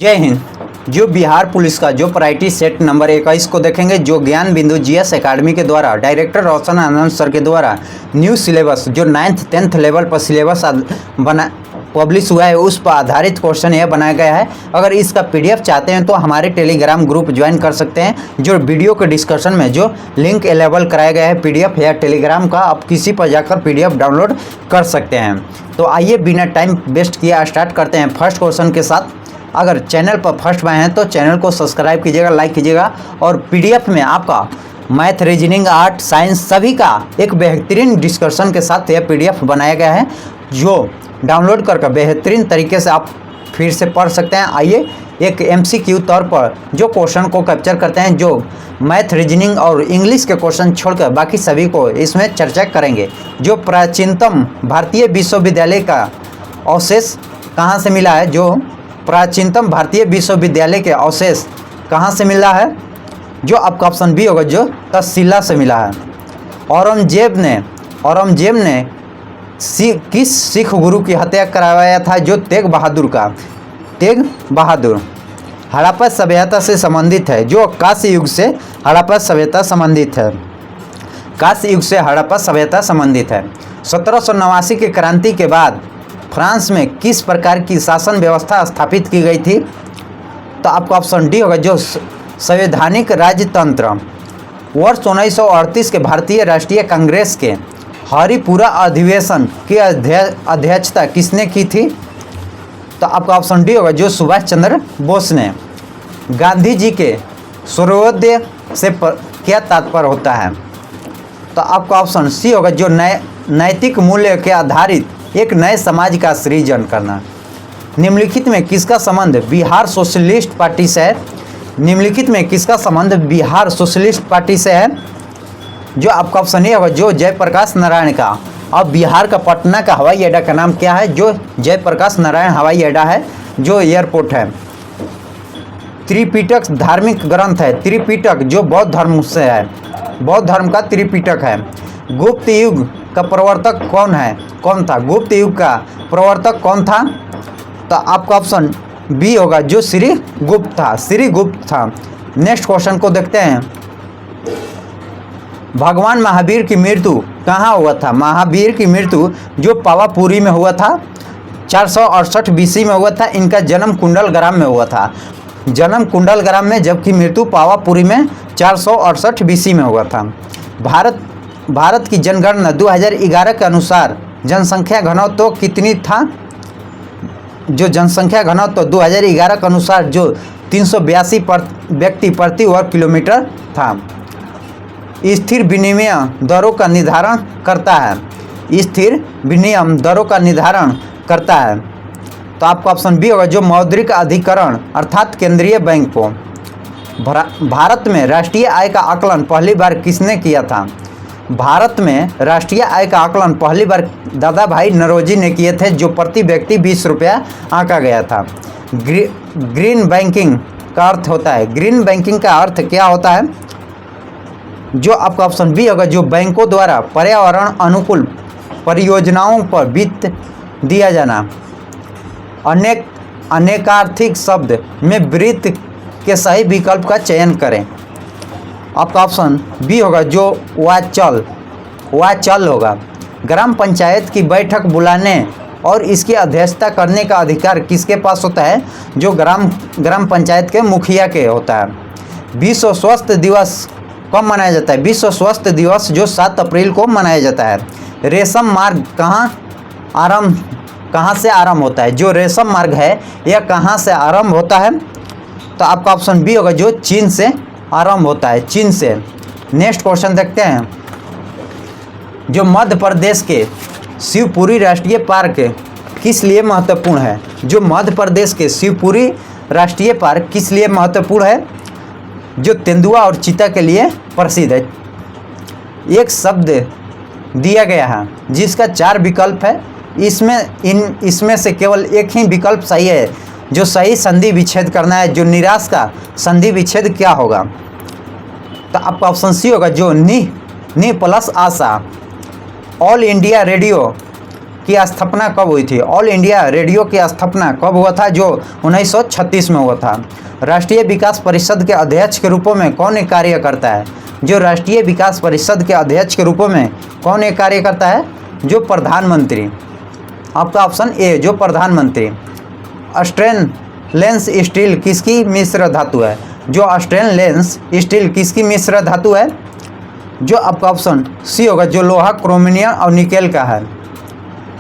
जय हिंद। जो बिहार पुलिस का जो प्रायोरिटी सेट नंबर 21 को देखेंगे, जो ज्ञान बिंदु जीएस एकेडमी के द्वारा डायरेक्टर रोशन आनंद सर के द्वारा न्यू सिलेबस जो 9th 10th लेवल पर सिलेबस बना पब्लिश हुआ है, उस पर आधारित क्वेश्चन यह बनाया गया है। अगर इसका पीडीएफ चाहते हैं तो हमारे टेलीग्राम ग्रुप ज्वाइन कर सकते हैं। जो वीडियो के डिस्कशन में जो लिंक अवेलेबल कराया गया है पीडीएफ या टेलीग्राम का, आप किसी पर जाकर पीडीएफ डाउनलोड कर सकते हैं। तो आइए बिना टाइम वेस्ट किए स्टार्ट करते हैं फर्स्ट क्वेश्चन के साथ। अगर चैनल पर फर्स्ट बार हैं तो चैनल को सब्सक्राइब कीजिएगा, लाइक कीजिएगा। और पीडीएफ में आपका मैथ, रीजनिंग, आर्ट, साइंस सभी का एक बेहतरीन डिस्कशन के साथ यह पीडीएफ बनाया गया है, जो डाउनलोड करके बेहतरीन तरीके से आप फिर से पढ़ सकते हैं। आइए एक एमसीक्यू तौर पर जो क्वेश्चन को कैप्चर करते हैं, जो मैथ, रीजनिंग और इंग्लिश के क्वेश्चन छोड़कर बाकी सभी को इसमें चर्चा करेंगे। जो प्राचीनतम भारतीय विश्वविद्यालय का अवशेष कहाँ से मिला है, जो प्राचीनतम भारतीय विश्वविद्यालय के अवशेष कहाँ से मिला है, जो आपका ऑप्शन बी होगा, जो तक्षशिला से मिला है। औरंगजेब ने किस सिख गुरु की हत्या करवाया था, जो तेग बहादुर हड़प्पा सभ्यता से संबंधित है, जो कांस्य युग से हड़प्पा सभ्यता संबंधित है। कांस्य युग से हड़प्पा सभ्यता संबंधित है। 1789 की क्रांति के बाद फ्रांस में किस प्रकार की शासन व्यवस्था स्थापित की गई थी, तो आपका ऑप्शन डी होगा, जो संवैधानिक राजतंत्र। वर्ष 1938 के भारतीय राष्ट्रीय कांग्रेस के हरिपुरा अधिवेशन की अध्यक्षता किसने की थी, तो आपका ऑप्शन डी होगा, जो सुभाष चंद्र बोस ने। गांधी जी के सूर्योदय से क्या तात्पर्य होता है, तो आपका ऑप्शन सी होगा, जो नैतिक मूल्य के आधारित एक नए समाज का सृजन करना। निम्नलिखित में किसका संबंध बिहार सोशलिस्ट पार्टी से है, निम्नलिखित में किसका संबंध बिहार सोशलिस्ट पार्टी से है, जो आपका ऑप्शन ए होगा, जो जयप्रकाश नारायण का। अब बिहार का पटना का हवाई अड्डा का नाम क्या है, जो जयप्रकाश नारायण हवाई अड्डा है, जो एयरपोर्ट है। त्रिपिटक धार्मिक ग्रंथ है, त्रिपिटक जो बौद्ध धर्म से है, बौद्ध धर्म का त्रिपिटक है। गुप्त युग का प्रवर्तक कौन था, गुप्त युग का प्रवर्तक कौन था, तो आपका ऑप्शन बी होगा, जो श्रीगुप्त था। नेक्स्ट क्वेश्चन को देखते हैं। भगवान महावीर की मृत्यु कहाँ हुआ था, महावीर की मृत्यु जो पावापुरी में हुआ था, 468 BC में हुआ था। इनका जन्म कुंडलग्राम में हुआ था, जन्म कुंडलग्राम में, जबकि मृत्यु पावापुरी में 468 BC में हुआ था। भारत की जनगणना 2011 के अनुसार जनसंख्या घनत्व तो कितनी था, जो जनसंख्या घनत्व 2011 के अनुसार जो 382 व्यक्ति प्रति वर्ग किलोमीटर था। स्थिर विनिमय दरों का निर्धारण करता है, स्थिर विनिमय दरों का निर्धारण करता है, तो आपका ऑप्शन बी होगा, जो मौद्रिक अधिकरण अर्थात केंद्रीय बैंक को। भारत में राष्ट्रीय आय का आकलन पहली बार किसने किया था, भारत में राष्ट्रीय आय का आकलन पहली बार दादा भाई नौरोजी ने किए थे, जो प्रति व्यक्ति 20 रुपया आंका गया था। ग्रीन बैंकिंग का अर्थ होता है, ग्रीन बैंकिंग का अर्थ क्या होता है, जो आपका ऑप्शन बी होगा, जो बैंकों द्वारा पर्यावरण अनुकूल परियोजनाओं पर वित्त दिया जाना। अनेकार्थिक शब्द में वृत्त के सही विकल्प का चयन करें, आपका ऑप्शन बी होगा, जो वाचल होगा। ग्राम पंचायत की बैठक बुलाने और इसकी अध्यक्षता करने का अधिकार किसके पास होता है, जो ग्राम पंचायत के मुखिया के होता है। विश्व स्वास्थ्य दिवस कब मनाया जाता है, विश्व स्वास्थ्य दिवस जो 7 अप्रैल को मनाया जाता है। रेशम मार्ग कहाँ से आरंभ होता है, जो रेशम मार्ग है यह कहाँ से आरंभ होता है, तो आपका ऑप्शन बी होगा, जो चीन से आरंभ होता है, चीन से। नेक्स्ट क्वेश्चन देखते हैं। जो मध्य प्रदेश के शिवपुरी राष्ट्रीय पार्क किस लिए महत्वपूर्ण है, जो मध्य प्रदेश के शिवपुरी राष्ट्रीय पार्क किस लिए महत्वपूर्ण है, जो तेंदुआ और चीता के लिए प्रसिद्ध है। एक शब्द दिया गया है जिसका 4 विकल्प है, इसमें से केवल एक ही विकल्प सही है, जो सही संधि विच्छेद करना है, जो निराश का संधि विच्छेद क्या होगा, तो आपका ऑप्शन सी होगा, जो नि प्लस आशा। ऑल इंडिया रेडियो की स्थापना कब हुई थी? ऑल इंडिया रेडियो की स्थापना कब हुआ था? जो 1936 में हुआ था। राष्ट्रीय विकास परिषद के अध्यक्ष के रूप में कौन कार्य करता है? जो राष्ट्रीय विकास परिषद के अध्यक्ष के रूप में कौन कार्य करता है? जो प्रधानमंत्री। आपका ऑप्शन ए जो प्रधानमंत्री। स्टेनलेस स्टील किसकी मिश्र धातु है? जो स्टेनलेस स्टील किसकी मिश्र धातु है? जो आपका ऑप्शन सी होगा जो लोहा, क्रोमियम और निकेल का है।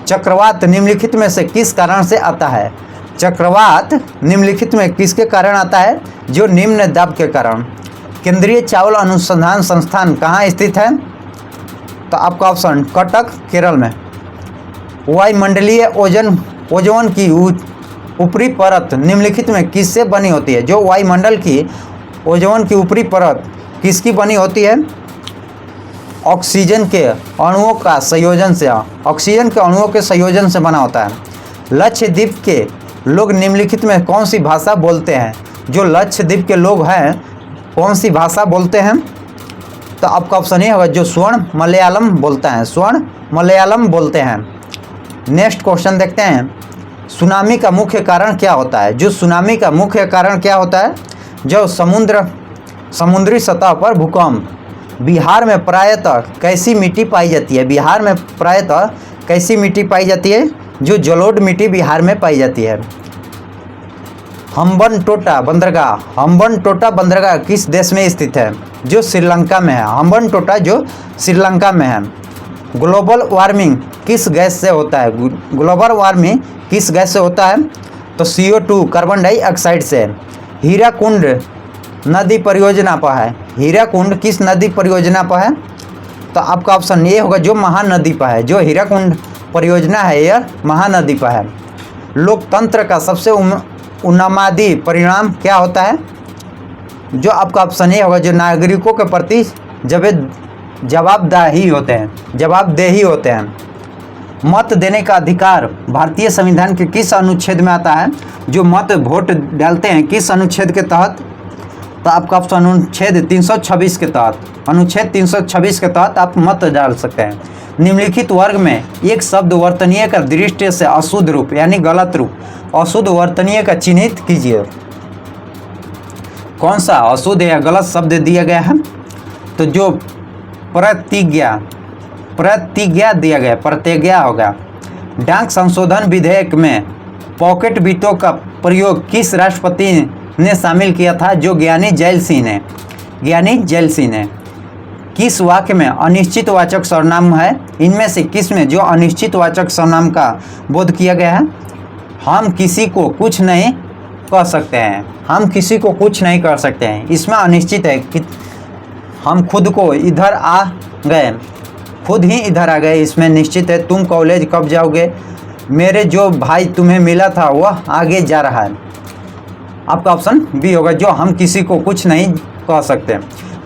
चक्रवात निम्नलिखित में से किस कारण से आता है? चक्रवात निम्नलिखित में किसके कारण आता है? जो निम्न दाब के कारण। केंद्रीय चावल अनुसंधान संस्थान कहाँ स्थित है? तो आपका ऑप्शन कटक, केरल में। वायुमंडलीय ओजोन की ऊपरी परत निम्नलिखित में किससे बनी होती है? जो वायुमंडल की ओजोन की ऊपरी परत किसकी बनी होती है? ऑक्सीजन के अणुओं का संयोजन से। ऑक्सीजन के अणुओं के संयोजन से बना होता है। लक्षद्वीप के लोग निम्नलिखित में कौन सी भाषा बोलते हैं? जो लक्षद्वीप के लोग हैं कौन सी भाषा बोलते हैं? तो आपका ऑप्शन ये होगा जो स्वर्ण मलयालम बोलते हैं। स्वर्ण मलयालम बोलते हैं। नेक्स्ट क्वेश्चन देखते हैं। सुनामी का मुख्य कारण क्या होता है? जो सुनामी का मुख्य कारण क्या होता है? जो समुद्री सतह पर भूकंप। बिहार में प्रायतः कैसी मिट्टी पाई जाती है? बिहार में प्रायतः कैसी मिट्टी पाई जाती है? जो जलोढ़ मिट्टी बिहार में पाई जाती है। हम्बनटोटा बंदरगाह किस देश में स्थित है? जो श्रीलंका में है। हम्बनटोटा जो श्रीलंका में है। ग्लोबल वार्मिंग किस गैस से होता है? ग्लोबल वार्मिंग किस गैस से होता है? तो CO2 कार्बन डाइऑक्साइड से। हीराकुंड नदी परियोजना पर है। हीराकुंड किस नदी परियोजना पर है? तो आपका ऑप्शन ये होगा जो महानदी पर है। जो हीराकुंड परियोजना है यह महानदी पर है। लोकतंत्र का सबसे उन्मादी परिणाम क्या होता है? जो आपका ऑप्शन ये होगा जो नागरिकों के प्रति जवाबदेही होते हैं। मत देने का अधिकार भारतीय संविधान के किस अनुच्छेद में आता है? जो मत वोट डालते हैं किस अनुच्छेद के तहत? तो आपका ऑप्शन अनुच्छेद 326 के तहत। अनुच्छेद 326 के तहत आप मत डाल सकते हैं। निम्नलिखित वर्ग में एक शब्द वर्तनीय का दृष्टि से अशुद्ध रूप यानी गलत रूप अशुद्ध वर्तनीय का चिन्हित कीजिए। कौन सा अशुद्ध या गलत शब्द दिया गया है? तो जो प्रतिज्ञा दिया गया, प्रतिज्ञा होगा। डाक संशोधन विधेयक में पॉकेट बीटों का प्रयोग किस राष्ट्रपति ने शामिल किया था? जो ज्ञानी जैल सिंह ने। किस वाक्य में अनिश्चितवाचक सर्वनाम है? इनमें से किस में जो अनिश्चितवाचक सर्वनाम का बोध किया गया है? हम किसी को कुछ नहीं कर सकते हैं। हम किसी को कुछ नहीं कर सकते हैं। इसमें अनिश्चित है कि हम खुद को इधर आ गए, खुद ही इधर आ गए। इसमें निश्चित है। तुम कॉलेज कब जाओगे? मेरे जो भाई तुम्हें मिला था वह आगे जा रहा है। आपका ऑप्शन बी होगा जो हम किसी को कुछ नहीं कह सकते।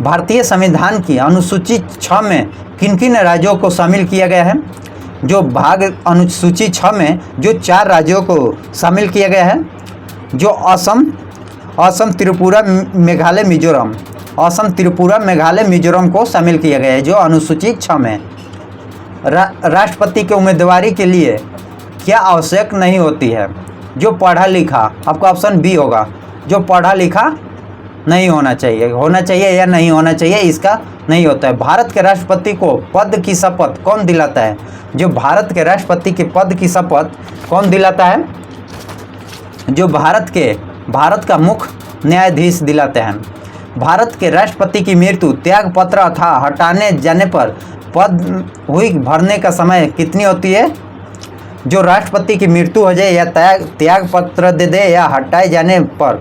भारतीय संविधान की अनुसूची 6 में किन किन राज्यों को शामिल किया गया है? जो भाग अनुसूची 6 में जो 4 राज्यों को शामिल किया गया है। जो असम, त्रिपुरा, मेघालय, मिजोरम। असम, त्रिपुरा, मेघालय, मिजोरम को शामिल किया गया है जो अनुसूची 6 में। राष्ट्रपति के उम्मीदवारी के लिए क्या आवश्यक नहीं होती है? जो पढ़ा लिखा। आपका ऑप्शन बी होगा जो पढ़ा लिखा नहीं होना चाहिए या नहीं होना चाहिए, इसका नहीं होता है। भारत के राष्ट्रपति को पद की शपथ कौन दिलाता है? जो भारत के राष्ट्रपति के पद की शपथ कौन दिलाता है? जो भारत का मुख्य न्यायाधीश दिलाते हैं। भारत के राष्ट्रपति की मृत्यु त्याग पत्र अथवा हटाने जाने पर पद हुई भरने का समय कितनी होती है? जो राष्ट्रपति की मृत्यु हो जाए या त्याग पत्र दे दे या हटाए जाने पर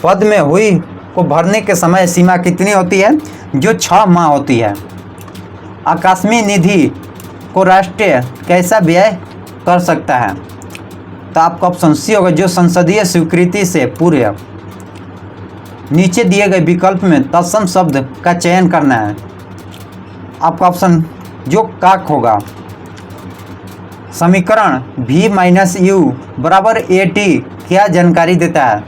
पद में हुई को भरने के समय सीमा कितनी होती है? जो 6 माह होती है। आकस्मिक निधि को राष्ट्र कैसा व्यय कर सकता है? तो आपका ऑप्शन सी होगा जो संसदीय स्वीकृति से पूर्व। नीचे दिए गए विकल्प में तत्सम शब्द का चयन करना है। आपका ऑप्शन जो काक होगा। समीकरण v-u बराबर AT क्या जानकारी देता है?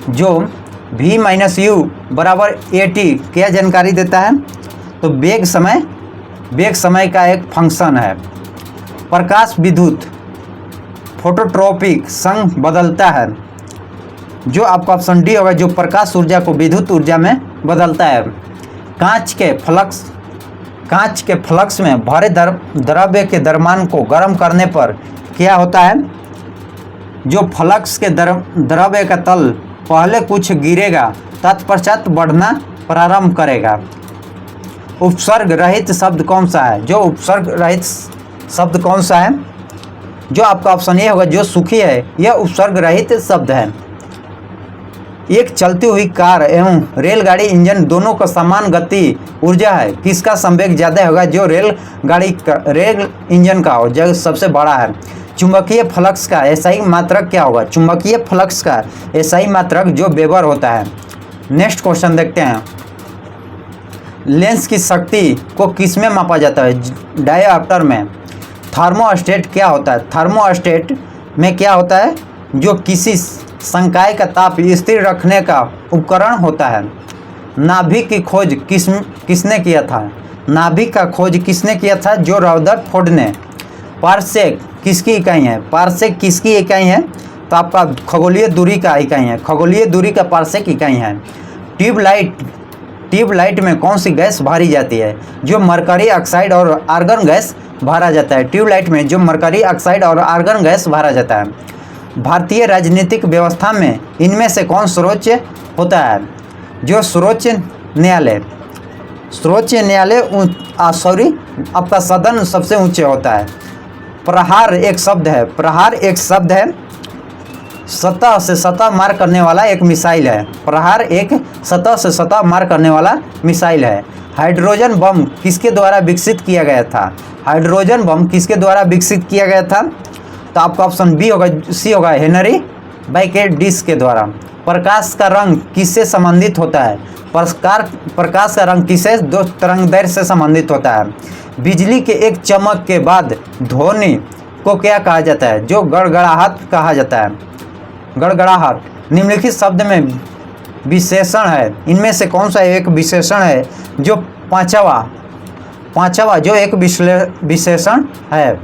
जो v-u बराबर AT क्या जानकारी देता है? तो वेग समय का एक फंक्शन है। प्रकाश विद्युत फोटोट्रॉपिक संग बदलता है, जो आपका ऑप्शन डी होगा, जो प्रकाश ऊर्जा को विद्युत ऊर्जा में बदलता है। कांच के फ्लक्स में भरे द्रव्य के द्रव्यमान को गर्म करने पर क्या होता है? जो फ्लक्स के द्रव्य का तल पहले कुछ गिरेगा तत्पश्चात बढ़ना प्रारंभ करेगा। उपसर्ग रहित शब्द कौन सा है? जो उपसर्ग रहित शब्द कौन सा है? जो आपका ऑप्शन ए होगा, जो सुखी है, यह उपसर्ग रहित शब्द है। एक चलती हुई कार एवं रेलगाड़ी इंजन दोनों का समान गति ऊर्जा है, किसका संवेग ज़्यादा होगा? जो रेल इंजन का हो, जो सबसे बड़ा है। चुंबकीय फ्लक्स का एसआई मात्रक क्या होगा? चुंबकीय फ्लक्स का एसआई मात्रक जो वेबर होता है। नेक्स्ट क्वेश्चन देखते हैं। लेंस की शक्ति को किस में मापा जाता है? डायोप्टर में। थर्मोस्टेट क्या होता है? थर्मोस्टेट में क्या होता है? जो किसी संकाय का ताप स्थिर रखने का उपकरण होता है। नाभिक की खोज किसने किया था? नाभिक का खोज किसने किया था? जो रदरफोर्ड ने। पारसेक किसकी इकाई है? पारसेक किसकी इकाई है? तो आपका खगोलीय दूरी का इकाई है। खगोलीय दूरी का पारसेक इकाई है। ट्यूबलाइट में कौन सी गैस भरी जाती है? जो मरकरी ऑक्साइड और आर्गन गैस भरा जाता है। ट्यूबलाइट में जो मरकरी ऑक्साइड और आर्गन गैस भरा जाता है। भारतीय राजनीतिक व्यवस्था में इनमें से कौन सर्वोच्च होता है? जो सर्वोच्च न्यायालय आपका सदन सबसे ऊंचे होता है। प्रहार एक शब्द है। प्रहार एक शब्द है, सतह से सतह मार करने वाला एक मिसाइल है। प्रहार एक सतह से सतह मार करने वाला मिसाइल है। हाइड्रोजन बम किसके द्वारा विकसित किया गया था? हाइड्रोजन बम किसके द्वारा विकसित किया गया था? तो आपका ऑप्शन बी होगा, सी होगा, हेनरी बैकेडिस के द्वारा। प्रकाश का रंग किससे संबंधित होता है? प्रकाश का रंग किससे? दो तरंगदैर्घ्य से संबंधित होता है। बिजली के एक चमक के बाद ध्वनि को क्या कहा जाता है? जो गड़गड़ाहट कहा जाता है। गड़गड़ाहट निम्नलिखित शब्द में विशेषण है, इनमें से कौन सा एक विशेषण है? जो पांचवा जो एक विशेषण है।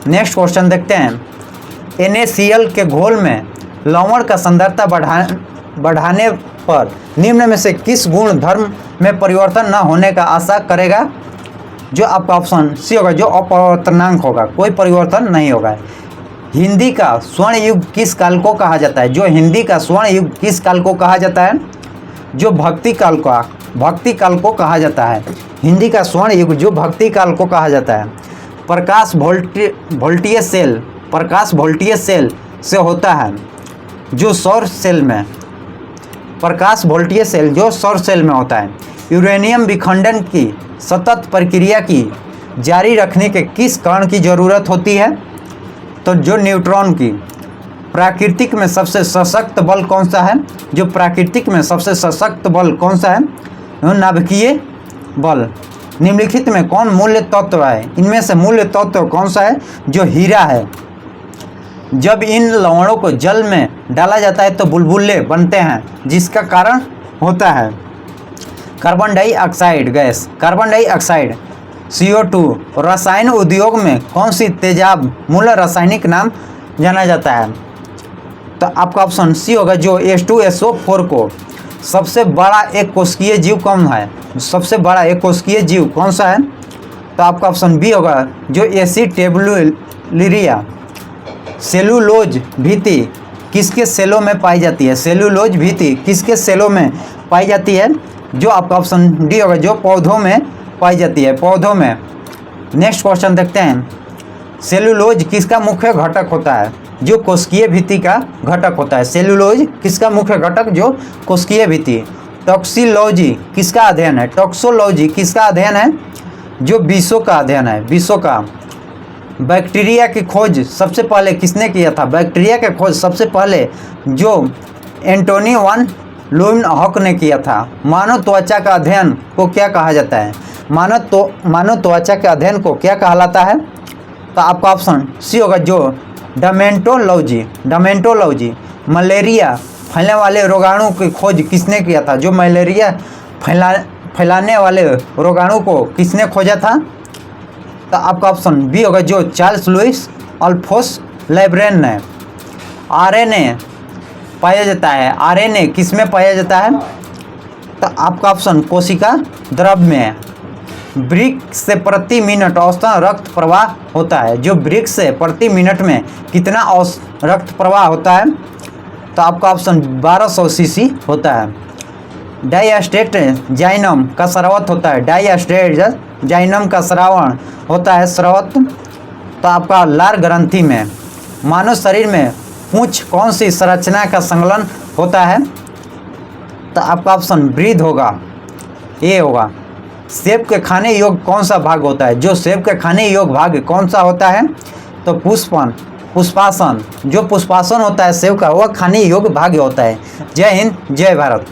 नेक्स्ट क्वेश्चन देखते हैं। NaCl के घोल में लवण का सांद्रता बढ़ाने पर निम्न में से किस गुण धर्म में परिवर्तन न होने का आशा करेगा? जो आपका ऑप्शन सी होगा, जो अपरिवर्तनांक होगा, कोई परिवर्तन नहीं होगा। हिंदी का स्वर्ण युग किस काल को कहा जाता है? जो हिंदी का स्वर्ण युग किस काल को कहा जाता है? जो भक्ति काल को कहा जाता है। हिंदी का स्वर्ण युग जो भक्ति काल को कहा जाता है। प्रकाश वोल्टीय सेल से होता है, जो सौर सेल में। प्रकाश वोल्टीय सेल जो सौर सेल में होता है। यूरेनियम विखंडन की सतत प्रक्रिया की जारी रखने के किस कण की जरूरत होती है? तो जो न्यूट्रॉन की। प्राकृतिक में सबसे सशक्त बल कौन सा है? जो प्राकृतिक में सबसे सशक्त बल कौन सा है? नाभिकीय बल। निम्नलिखित में कौन मूल्य तत्व है? इनमें से मूल्य तत्व कौन सा है? जो हीरा है। जब इन लवणों को जल में डाला जाता है तो बुलबुले बनते हैं, जिसका कारण होता है carbon dioxide gas. Carbon dioxide CO2। रसायन उद्योग में कौन सी तेजाब मूल रासायनिक नाम जाना जाता है? तो आपका ऑप्शन सी होगा, जो H2SO4 को। सबसे बड़ा एक कोशिकीय जीव कौन है? सबसे बड़ा एक कोशिकीय जीव कौन सा है? तो आपका ऑप्शन बी होगा, जो एसिटेबुलरिया। सेलुलोज भित्ति किसके सेलों में पाई जाती है? सेलुलोज भित्ति किसके सेलों में पाई जाती है? जो आपका ऑप्शन डी होगा, जो पौधों में पाई जाती है, पौधों में। नेक्स्ट क्वेश्चन देखते हैं। सेलुलोज किसका मुख्य घटक होता है? जो कोशिकीय भित्ति का घटक होता है। सेलुलोज किसका मुख्य घटक? जो कोशिकीय भित्ति। टॉक्सिलॉजी किसका अध्ययन है? टॉक्सोलॉजी किसका अध्ययन है? जो विषों का अध्ययन है, विषों का। बैक्टीरिया की खोज सबसे पहले किसने किया था? बैक्टीरिया की खोज सबसे पहले जो एंटोनी वन ल्यूवेनहॉक ने किया था। मानव त्वचा का अध्ययन को क्या कहा जाता है? मानव त्वचा के अध्ययन को क्या कहलाता है? तो आपका ऑप्शन सी होगा, जो डर्मेटोलॉजी। मलेरिया फैलने वाले रोगाणु की खोज किसने किया था? जो मलेरिया फैलाने वाले रोगाणु को किसने खोजा था? तो आपका ऑप्शन बी होगा जो चार्ल्स लुइस अल्फोंस लेब्रेन ने। आरएनए पाया जाता है, आरएनए किस में पाया जाता है? तो आपका ऑप्शन कोशिका द्रव में है। वृक्क से प्रति मिनट औसतन रक्त प्रवाह होता है, जो वृक्क से प्रति मिनट में कितना रक्त प्रवाह होता है? तो आपका ऑप्शन 1200 सीसी होता है। डायस्टेट जाइनम का स्रावत होता है, डायस्टेट जाइनम का श्रावण होता है स्रावत तो आपका लार ग्रंथि में। मानव शरीर में पूंछ कौन सी संरचना का संकलन होता है? तो आपका ऑप्शन वृद्ध होगा, ए होगा। सेब के खाने योग्य कौन सा भाग होता है? जो सेब के खाने योग्य भाग कौन सा होता है? तो पुष्पासन। जो पुष्पासन होता है सेब का वह खाने योग्य भाग होता है। जय हिंद, जय भारत।